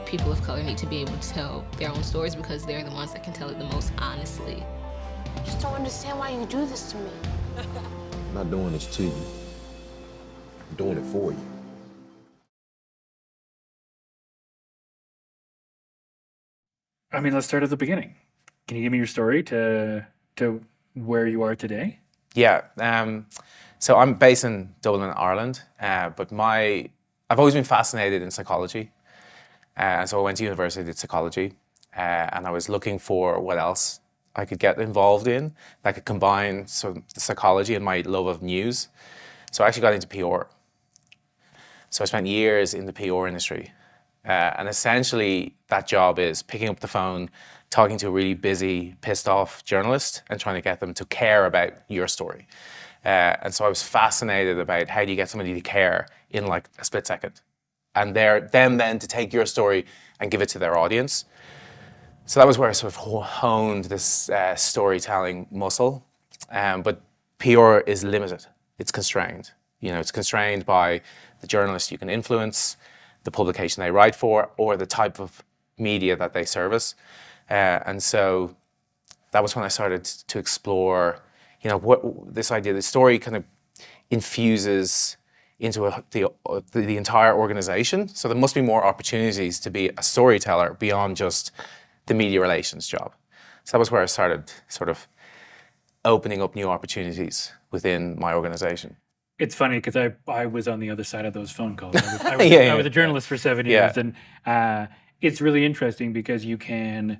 people of color need to be able to tell their own stories because they're the ones that can tell it the most honestly. I just don't understand why you do this to me. I'm not doing this to you. I'm doing it for you. I mean, let's start at the beginning. Can you give me your story to where you are today? Yeah. So I'm based in Dublin, Ireland, but I've always been fascinated in psychology. So I went to university, did psychology, and I was looking for what else I could get involved in that could combine sort of the psychology and my love of news. So I actually got into PR. So I spent years in the PR industry. And essentially that job is picking up the phone, talking to a really busy, pissed off journalist and trying to get them to care about your story. And so I was fascinated about how do you get somebody to care in like a split second. And them then to take your story and give it to their audience. So that was where I sort of honed this storytelling muscle. But PR is limited. It's constrained. It's constrained by the journalist you can influence, the publication they write for, or the type of media that they service. And so that was when I started to explore, what this idea, the story kind of infuses into the entire organization. So there must be more opportunities to be a storyteller beyond just the media relations job. So that was where I started sort of opening up new opportunities within my organization. It's funny because I was on the other side of those phone calls. I was a journalist for 7 years, and it's really interesting because you can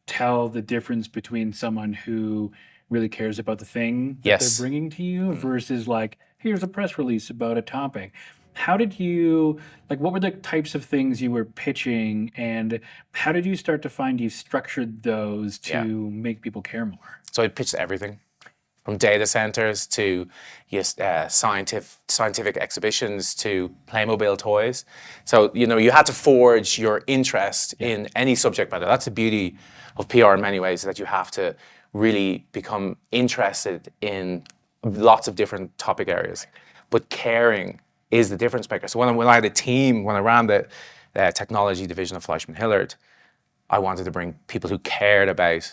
tell the difference between someone who really cares about the thing that they're bringing to you versus like, here's a press release about a topic. How did you, what were the types of things you were pitching, and how did you start to find you structured those to make people care more? So I pitched everything. From data centers to scientific exhibitions to Playmobil toys. So, you had to forge your interest in any subject matter. That's the beauty of PR in many ways, that you have to really become interested in lots of different topic areas. But caring is the difference maker. So when I had a team, when I ran the technology division of Fleischman Hillard, I wanted to bring people who cared about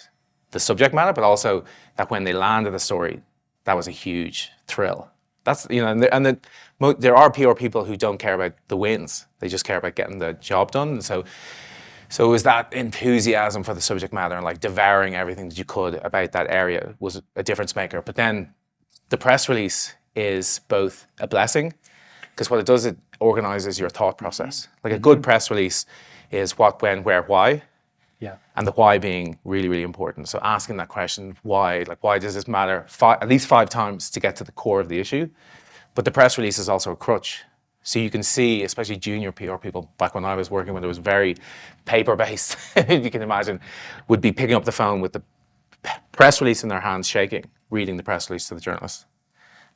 the subject matter, but also that when they landed a story, that was a huge thrill. That's, there are PR people who don't care about the wins. They just care about getting the job done. And so it was that enthusiasm for the subject matter and like devouring everything that you could about that area was a difference maker. But then the press release is both a blessing, because what it does, it organizes your thought process. Like a good press release is what, when, where, why. Yeah. And the why being really, really important. So asking that question, why? Like, why does this matter? At least 5 times to get to the core of the issue. But the press release is also a crutch. So you can see, especially junior PR people, back when I was working, when it was very paper-based, if you can imagine, would be picking up the phone with the press release in their hands, shaking, reading the press release to the journalist,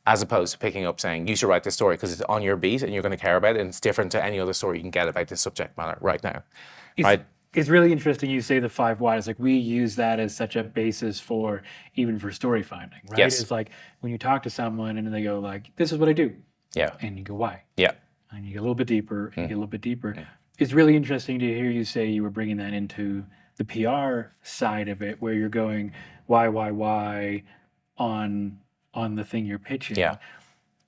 as opposed to picking up saying, you should write this story because it's on your beat and you're going to care about it, and it's different to any other story you can get about this subject matter right now. Right? It's really interesting you say the 5 whys. Like, we use that as such a basis for story finding, right? Yes. It's like when you talk to someone and they go like, this is what I do. Yeah. And you go, why? Yeah. And you get a little bit deeper, and you get a little bit deeper. Yeah. It's really interesting to hear you say you were bringing that into the PR side of it, where you're going, why on the thing you're pitching. Yeah.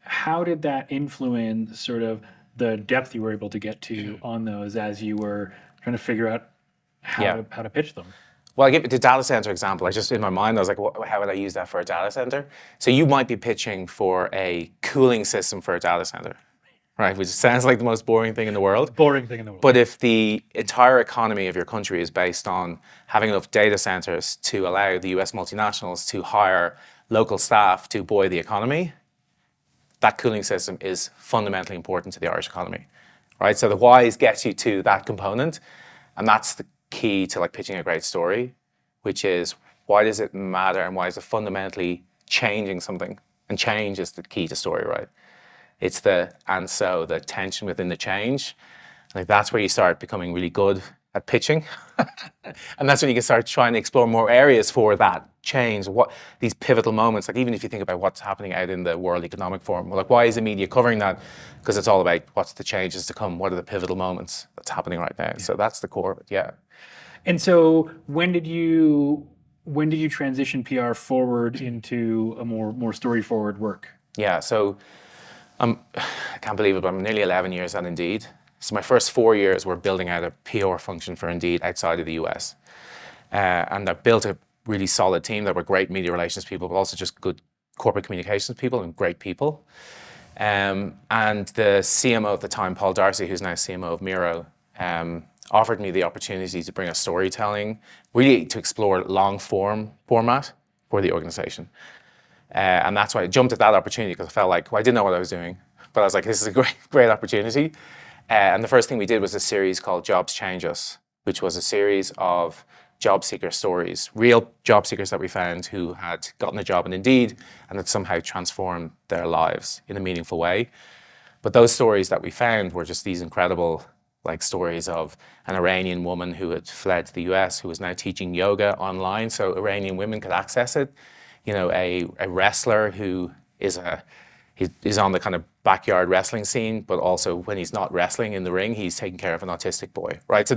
How did that influence sort of the depth you were able to get to on those as you were trying to figure out how to pitch them? Well, I give the data center example. In my mind, I was like, how would I use that for a data center? So you might be pitching for a cooling system for a data center, right? Which sounds like the most boring thing in the world. Boring thing in the world. But if the entire economy of your country is based on having enough data centers to allow the US multinationals to hire local staff to buoy the economy, that cooling system is fundamentally important to the Irish economy, right? So the whys gets you to that component, and that's the key to pitching a great story, which is, why does it matter and why is it fundamentally changing something? And change is the key to story, right? It's the tension within the change. That's where you start becoming really good at pitching. And that's when you can start trying to explore more areas for that change, what these pivotal moments, like even if you think about what's happening out in the World Economic Forum, like why is the media covering that? Because it's all about what's the changes to come, what are the pivotal moments that's happening right now. So that's the core of it, yeah. And so when did you transition PR forward into a more story forward work? Yeah, so I can't believe it, but I'm nearly 11 years at Indeed. So my first 4 years were building out a PR function for Indeed outside of the US. And I built a really solid team that were great media relations people, but also just good corporate communications people and great people. And the CMO at the time, Paul Darcy, who's now CMO of Miro, offered me the opportunity to bring a storytelling, really to explore long form format for the organization. And that's why I jumped at that opportunity, because I felt like, well, I didn't know what I was doing, but I was like, this is a great opportunity. And the first thing we did was a series called Jobs Change Us, which was a series of job seeker stories, real job seekers that we found who had gotten a job in Indeed and had somehow transformed their lives in a meaningful way. But those stories that we found were just these incredible like stories of an Iranian woman who had fled to the US, who was now teaching yoga online so Iranian women could access it. You know, a wrestler who is on the kind of backyard wrestling scene, but also when he's not wrestling in the ring, he's taking care of an autistic boy, right? So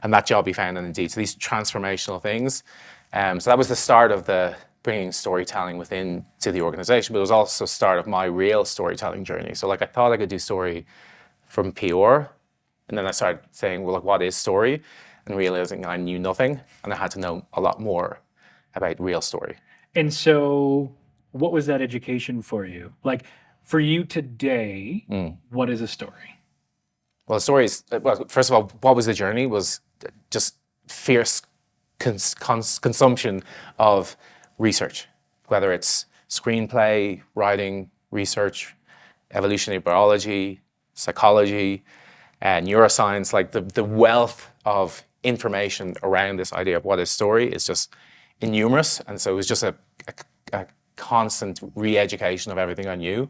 and that job he found on Indeed. So these transformational things. So that was the start of the bringing storytelling within to the organization, but it was also the start of my real storytelling journey. So like I thought I could do story from PR, and then I started saying, well, like, what is story? And realizing I knew nothing, and I had to know a lot more about real story. And so what was that education for you? Like for you today, what is a story? Well, the story is, well, first of all, what was the journey was just fierce consumption of research, whether it's screenplay, writing, research, evolutionary biology, psychology, neuroscience, like the wealth of information around this idea of what is story is just innumerous. And so it was just a constant re-education of everything I knew.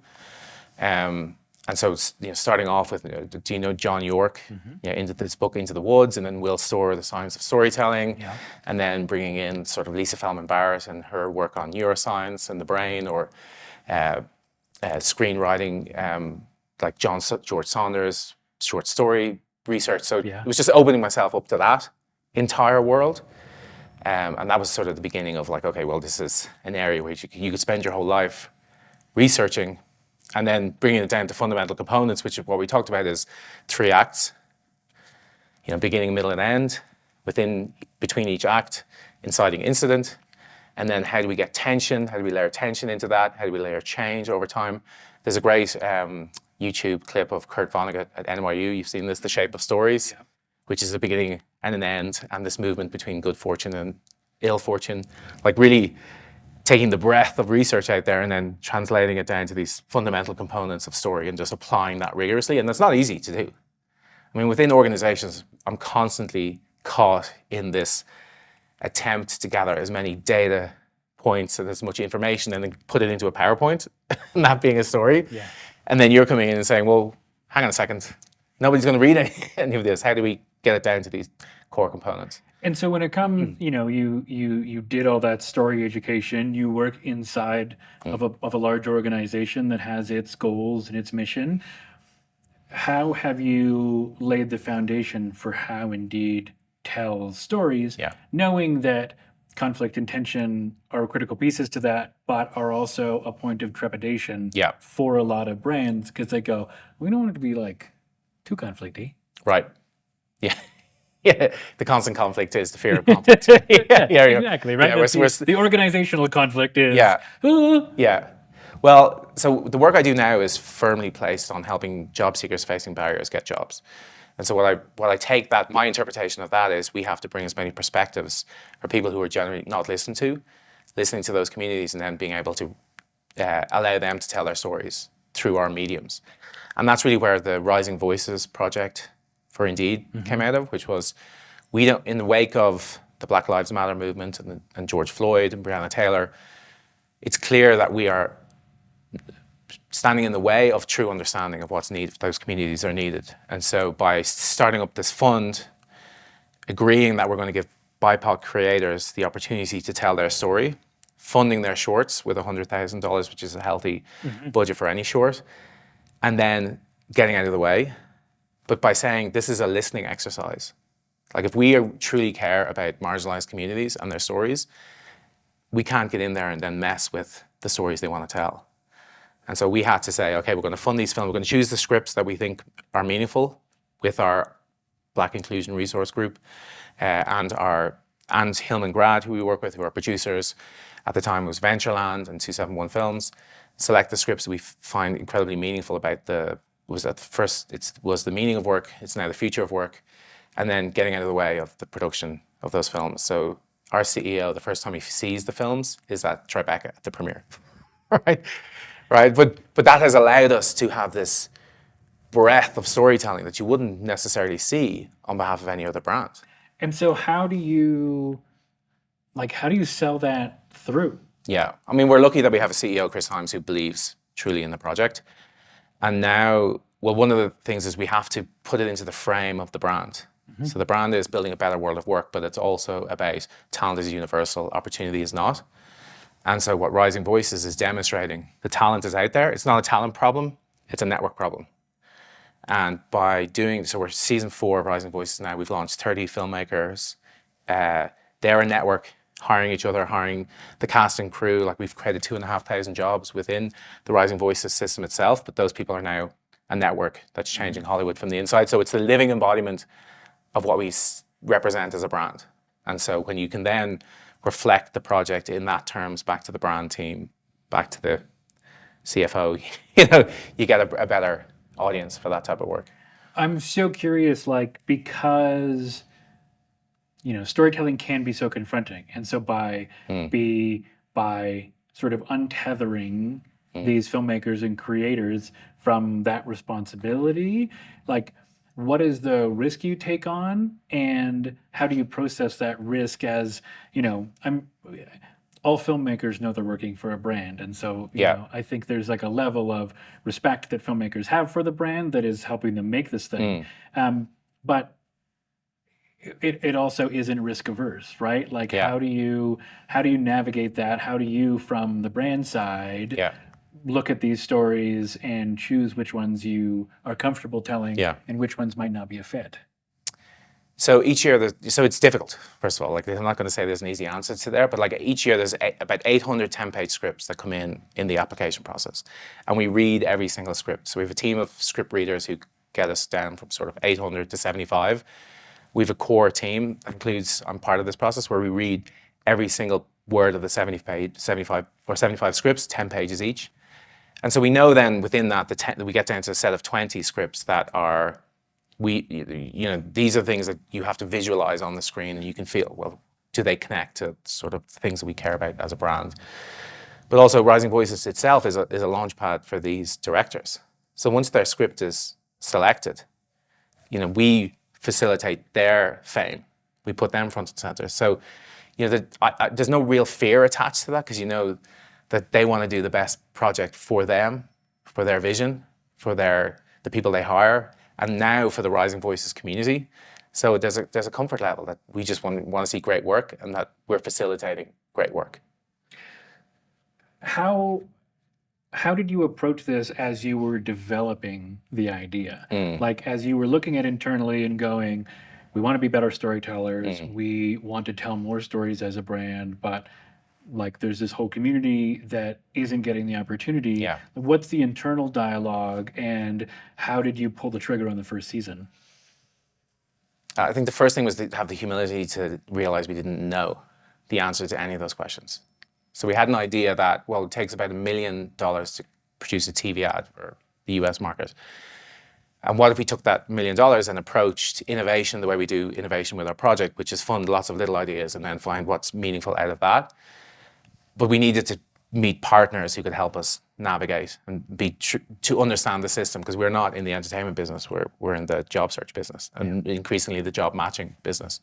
And so, starting off with, do you know John York? Into this book, Into the Woods, and then Will Storr, The Science of Storytelling, and then bringing in sort of Lisa Feldman Barrett and her work on neuroscience and the brain, or screenwriting, like George Saunders, short story research. So it was just opening myself up to that entire world. And that was sort of the beginning of like, okay, well, this is an area where you could spend your whole life researching, and then bringing it down to fundamental components, which is what we talked about is 3 acts, beginning, middle, and end, between each act, inciting incident, and then how do we get tension? How do we layer tension into that? How do we layer change over time? There's a great YouTube clip of Kurt Vonnegut at NYU. You've seen this, The Shape of Stories, which is a beginning and an end, and this movement between good fortune and ill fortune, like really taking the breadth of research out there and then translating it down to these fundamental components of story and just applying that rigorously. And that's not easy to do. I mean, within organizations, I'm constantly caught in this attempt to gather as many data points and as much information and then put it into a PowerPoint, and that being a story. And then you're coming in and saying, well, hang on a second, nobody's going to read any of this. How do we get it down to these core components? And so when it comes, you did all that story education, you work inside of a large organization that has its goals and its mission. How have you laid the foundation for how Indeed tells stories, knowing that conflict and tension are critical pieces to that, but are also a point of trepidation for a lot of brands, because they go, we don't want it to be like too conflicty. Right. Yeah, the constant conflict is the fear of conflict. Exactly, right? The organizational conflict is... Well, so the work I do now is firmly placed on helping job seekers facing barriers get jobs. And so what I take that, my interpretation of that is we have to bring as many perspectives for people who are generally not listening to those communities, and then being able to allow them to tell their stories through our mediums. And that's really where the Rising Voices project for Indeed came out of, which was in the wake of the Black Lives Matter movement and George Floyd and Breonna Taylor, it's clear that we are standing in the way of true understanding of what's needed. Those communities are needed. And so by starting up this fund, agreeing that we're going to give BIPOC creators the opportunity to tell their story, funding their shorts with $100,000, which is a healthy budget for any short, and then getting out of the way. But by saying this is a listening exercise, like if we truly care about marginalized communities and their stories, we can't get in there and then mess with the stories they want to tell. And so we had to say, okay, we're going to fund these films. We're going to choose the scripts that we think are meaningful with our Black Inclusion Resource Group and Hillman Grad, who we work with, who are producers. At the time, it was Ventureland and 271 Films. Select the scripts we find incredibly meaningful about it was the meaning of work. It's now the future of work. And then getting out of the way of the production of those films. So our CEO, the first time he sees the films is at Tribeca at the premiere, right? But that has allowed us to have this breadth of storytelling that you wouldn't necessarily see on behalf of any other brand. And so how do you sell that through? Yeah, I mean, we're lucky that we have a CEO, Chris Himes, who believes truly in the project. And now, well, one of the things is we have to put it into the frame of the brand. So the brand is building a better world of work, but it's also about talent is universal, opportunity is not. And so what Rising Voices is demonstrating, the talent is out there. It's not a talent problem, it's a network problem. And by doing, so we're season 4 of Rising Voices now, we've launched 30 filmmakers. They're a network, hiring each other, hiring the cast and crew. Like we've created 2,500 jobs within the Rising Voices system itself, but those people are now a network that's changing Hollywood from the inside. So it's the living embodiment of what we represent as a brand. And so when you can then reflect the project in that terms back to the brand team, back to the CFO, you get a better audience for that type of work. I'm so curious, because storytelling can be so confronting, and so by sort of untethering these filmmakers and creators from that responsibility, what is the risk you take on, and how do you process that risk? As all filmmakers know they're working for a brand, and so I think there's a level of respect that filmmakers have for the brand that is helping them make this thing. But it also isn't risk averse, right? How do you navigate that? How do you, from the brand side, look at these stories and choose which ones you are comfortable telling and which ones might not be a fit? So each year, so it's difficult, first of all. I'm not going to say there's an easy answer to there, but each year there's about 800 10-page scripts that come in the application process. And we read every single script. So we have a team of script readers who get us down from sort of 800 to 75. We have a core team that includes, I'm part of this process, where we read every single word of the 75 scripts, 10 pages each. And so we know then within that, we get down to a set of 20 scripts that are, these are things that you have to visualize on the screen and you can feel, well, do they connect to sort of things that we care about as a brand? But also Rising Voices itself is a launch pad for these directors. So once their script is selected, we facilitate their fame. We put them front and center. So, there's no real fear attached to that, because that they want to do the best project for them, for their vision, for the people they hire, and now for the Rising Voices community. So there's a comfort level that we just want to see great work, and that we're facilitating great work. How did you approach this as you were developing the idea? As you were looking at internally and going, we want to be better storytellers, we want to tell more stories as a brand, but there's this whole community that isn't getting the opportunity. What's the internal dialogue, and how did you pull the trigger on the first season? I think the first thing was to have the humility to realize we didn't know the answer to any of those questions. So we had an idea that, well, it takes about $1 million to produce a TV ad for the US market. And what if we took that $1 million and approached innovation the way we do innovation with our project, which is fund lots of little ideas and then find what's meaningful out of that. But we needed to meet partners who could help us navigate and to understand the system, because we're not in the entertainment business, we're in the job search business and increasingly the job matching business.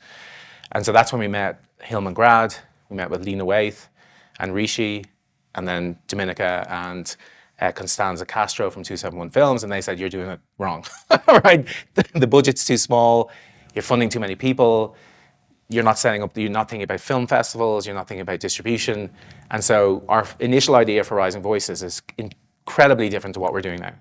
And so that's when we met Hillman Grad, we met with Lena Waith and Rishi, and then Dominica and Constanza Castro from 271 Films, and they said, you're doing it wrong, right? The budget's too small, you're funding too many people, you're not thinking about film festivals, you're not thinking about distribution. And so our initial idea for Rising Voices is incredibly different to what we're doing now.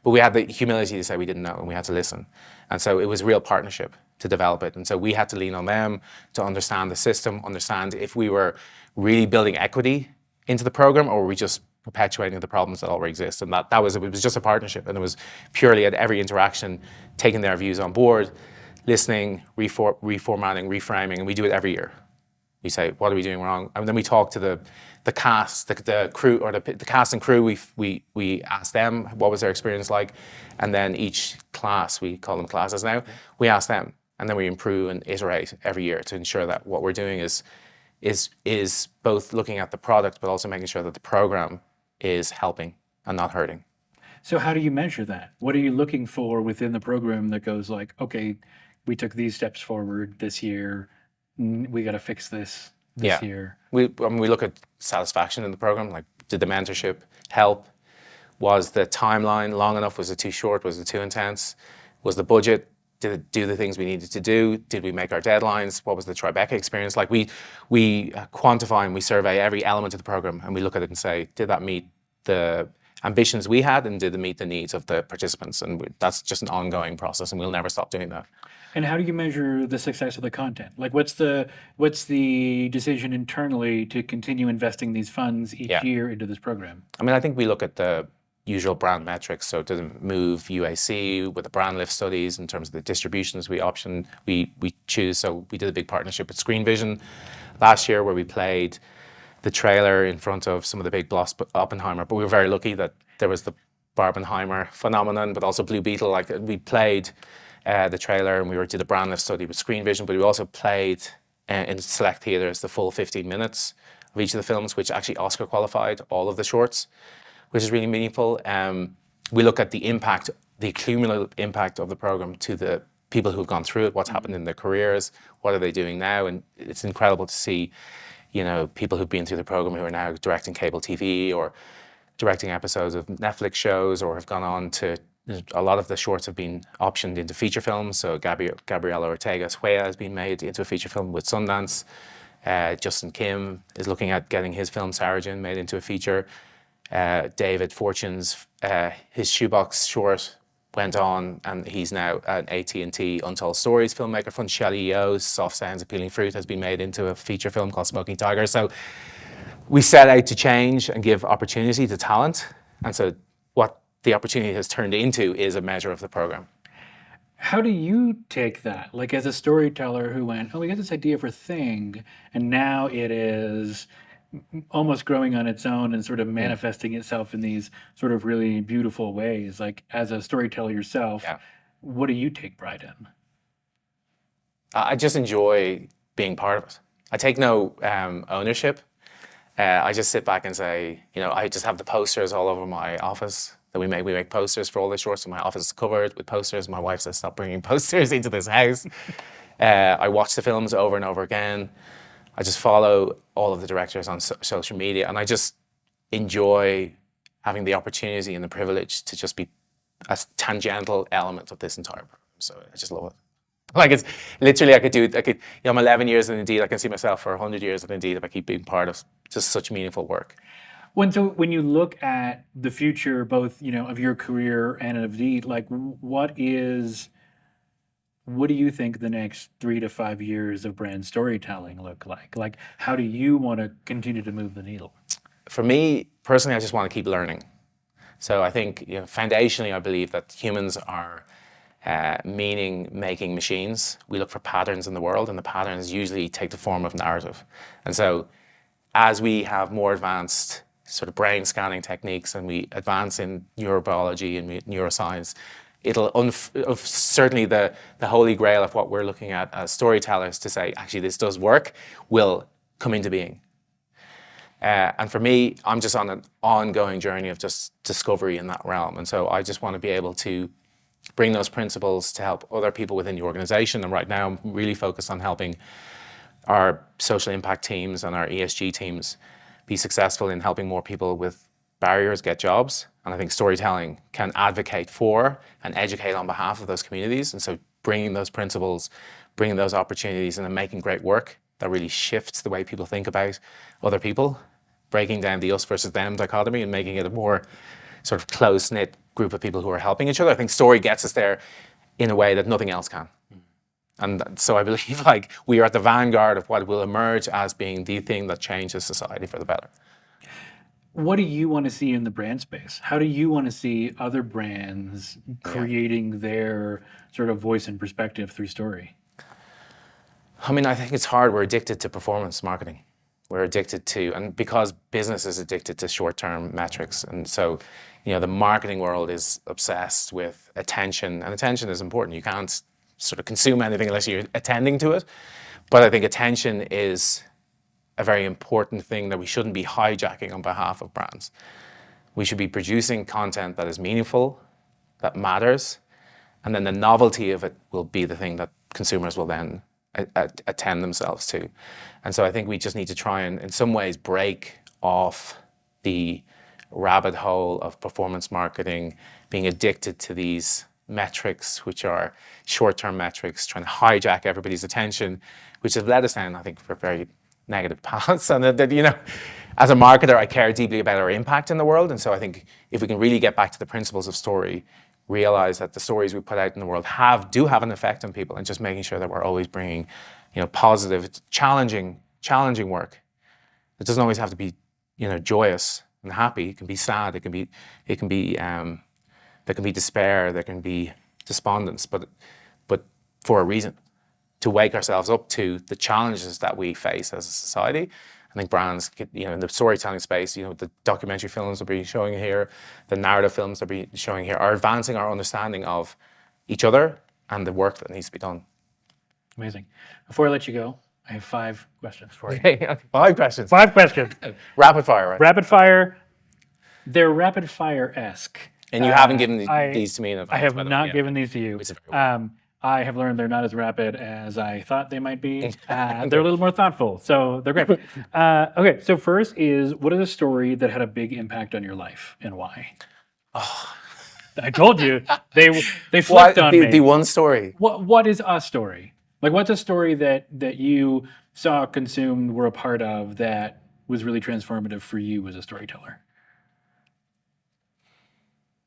But we had the humility to say we didn't know, and we had to listen. And so it was a real partnership to develop it. And so we had to lean on them to understand the system, understand if we were really building equity into the program, or were we just perpetuating the problems that already exist. And it was just a partnership, and it was purely at every interaction, taking their views on board, listening, reformatting, reframing, and we do it every year. We say, what are we doing wrong? And then we talk to the cast, the crew, or the cast and crew. We ask them what was their experience like, and then each class, we call them classes now, we ask them, and then we improve and iterate every year to ensure that what we're doing is both looking at the product, but also making sure that the program is helping and not hurting. So how do you measure that? What are you looking for within the program that goes like, okay, we took these steps forward this year, we got to fix this year? We look at satisfaction in the program, like did the mentorship help? Was the timeline long enough? Was it too short? Was it too intense? Was the budget, did it do the things we needed to do? Did we make our deadlines? What was the Tribeca experience like? We quantify and we survey every element of the program, and we look at it and say, did that meet the ambitions we had, and did it meet the needs of the participants? And that's just an ongoing process, and we'll never stop doing that. And how do you measure the success of the content? Like, what's the decision internally to continue investing these funds each year into this program? I mean, I think we look at the usual brand metrics. So does it move UAC with the brand lift studies in terms of the distributions we choose? So we did a big partnership with Screen Vision last year where we played the trailer in front of some of the big blocks, Oppenheimer. But we were very lucky that there was the Barbenheimer phenomenon, but also Blue Beetle. Like we played the trailer, and we did a brand lift study with Screen Vision, but we also played in select theaters the full 15 minutes of each of the films, which actually Oscar qualified all of the shorts, which is really meaningful. We look at the impact, the cumulative impact of the program to the people who've gone through it, what's happened in their careers, what are they doing now, and it's incredible to see, people who've been through the program who are now directing cable TV or directing episodes of Netflix shows, or have gone on to, a lot of the shorts have been optioned into feature films. So Gabriela Ortega's Huella has been made into a feature film with Sundance. Justin Kim is looking at getting his film Sarajin made into a feature. David Fortune's his Shoebox short went on, and he's now an AT&T Untold Stories filmmaker. Funchelli Yeo's Soft Sounds Appealing Fruit has been made into a feature film called Smoking Tiger. So we set out to change and give opportunity to talent. And so what the opportunity has turned into is a measure of the program. How do you take that? Like as a storyteller who went, we got this idea for Thing, and now it is almost growing on its own and sort of manifesting itself in these sort of really beautiful ways. Like as a storyteller yourself, what do you take pride in? I just enjoy being part of it. I take no ownership. I just sit back and say, I just have the posters all over my office that we make. We make posters for all the shorts, and my office is covered with posters. My wife says, stop bringing posters into this house. I watch the films over and over again. I just follow all of the directors on social media, and I just enjoy having the opportunity and the privilege to just be a tangential element of this entire program. So I just love it. Like it's literally, I'm 11 years in Indeed. I can see myself for 100 years in Indeed if I keep being part of just such meaningful work. When you look at the future, both of your career and of Indeed, like what do you think the next 3 to 5 years of brand storytelling look like? Like, how do you want to continue to move the needle? For me, personally, I just want to keep learning. So I think, foundationally, I believe that humans are meaning-making machines. We look for patterns in the world, and the patterns usually take the form of narrative. And so as we have more advanced sort of brain scanning techniques, and we advance in neurobiology and neuroscience, it'll certainly the holy grail of what we're looking at as storytellers to say, actually, this does work, will come into being. And for me, I'm just on an ongoing journey of just discovery in that realm. And so I just want to be able to bring those principles to help other people within the organization. And right now, I'm really focused on helping our social impact teams and our ESG teams be successful in helping more people with barriers get jobs. And I think storytelling can advocate for and educate on behalf of those communities. And so bringing those principles, bringing those opportunities, and then making great work that really shifts the way people think about other people, breaking down the us versus them dichotomy and making it a more sort of close-knit group of people who are helping each other. I think story gets us there in a way that nothing else can. And so I believe like we are at the vanguard of what will emerge as being the thing that changes society for the better. What do you want to see in the brand space? How do you want to see other brands creating their sort of voice and perspective through story? I mean, I think it's hard. We're addicted to performance marketing. We're addicted to, and because business is addicted to short-term metrics. And so, the marketing world is obsessed with attention, and attention is important. You can't sort of consume anything unless you're attending to it. But I think attention is a very important thing that we shouldn't be hijacking on behalf of brands. We should be producing content that is meaningful, that matters, and then the novelty of it will be the thing that consumers will then attend themselves to. And so I think we just need to try and, in some ways, break off the rabbit hole of performance marketing, being addicted to these metrics, which are short-term metrics, trying to hijack everybody's attention, which has led us down, I think, for very negative paths. And that, as a marketer, I care deeply about our impact in the world. And so I think if we can really get back to the principles of story, realize that the stories we put out in the world do have an effect on people, and just making sure that we're always bringing, positive, challenging work. It doesn't always have to be, joyous and happy. It can be sad. It can be there can be despair. There can be despondence, but for a reason, to wake ourselves up to the challenges that we face as a society. I think brands, in the storytelling space, the documentary films that we're showing here, the narrative films that we're showing here, are advancing our understanding of each other and the work that needs to be done. Amazing. Before I let you go, I have 5 questions for you. Okay, 5 questions. 5 questions. Rapid fire, right? Rapid fire. They're rapid fire-esque. And you haven't given these to me in advance. I have not given these to you. Well. I have learned they're not as rapid as I thought they might be. They're a little more thoughtful, so they're great. Okay, so first is, what is a story that had a big impact on your life and why? Oh. I told you, they flipped on me. The one story. What is a story? Like, what's a story that you saw, consumed, were a part of that was really transformative for you as a storyteller?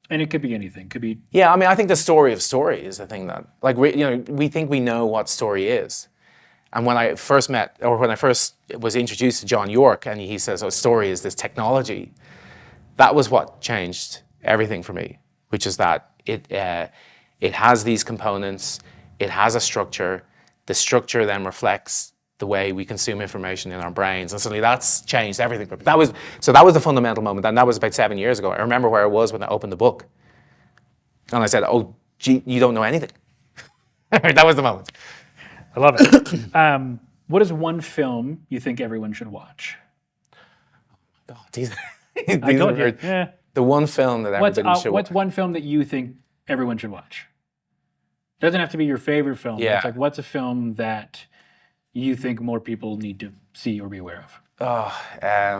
And it could be anything. Could be. Yeah, I mean, I think the story of story is the thing that, like, we think we know what story is. And when I first was introduced to John York, and he says, "Oh, story is this technology," that was what changed everything for me. Which is that it has these components, it has a structure. The structure then reflects the way we consume information in our brains, and suddenly that's changed everything. That was the fundamental moment, and that was about 7 years ago. I remember where I was when I opened the book, and I said, "Oh, gee, you don't know anything." That was the moment. I love it. What is one film you think everyone should watch? Oh, these I told you. Yeah. The one film that everybody should watch. What's one film that you think everyone should watch? Doesn't have to be your favorite film. Yeah. It's like, what's a film that you think more people need to see or be aware of? Oh, I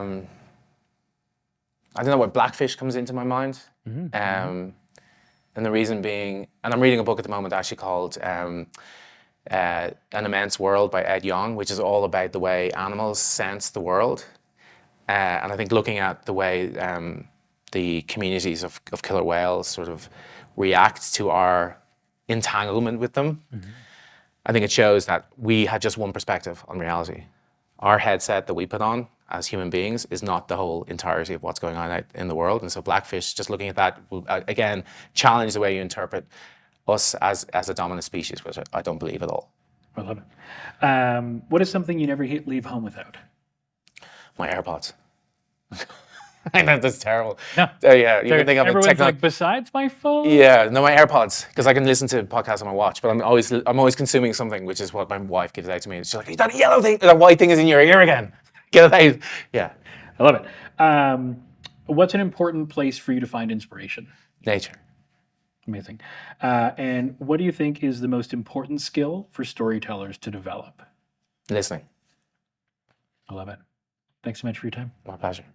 don't know, what Blackfish comes into my mind. Mm-hmm. And the reason being, and I'm reading a book at the moment actually called An Immense World by Ed Yong, which is all about the way animals sense the world. And I think looking at the way the communities of killer whales sort of react to our entanglement with them, I think it shows that we had just one perspective on reality. Our headset that we put on as human beings is not the whole entirety of what's going on out in the world. And so Blackfish, just looking at that, will again challenge the way you interpret us as a dominant species, which I don't believe at all. I love it. What is something you never leave home without? My AirPods. I know that's terrible. No. Yeah, you can think of everyone's like, besides my phone? Yeah, no, my AirPods, because I can listen to podcasts on my watch, but I'm always consuming something, which is what my wife gives out to me. She's like, "That yellow thing, that white thing is in your ear again. Get it out." Yeah. I love it. What's an important place for you to find inspiration? Nature. Amazing. And what do you think is the most important skill for storytellers to develop? Listening. I love it. Thanks so much for your time. My pleasure.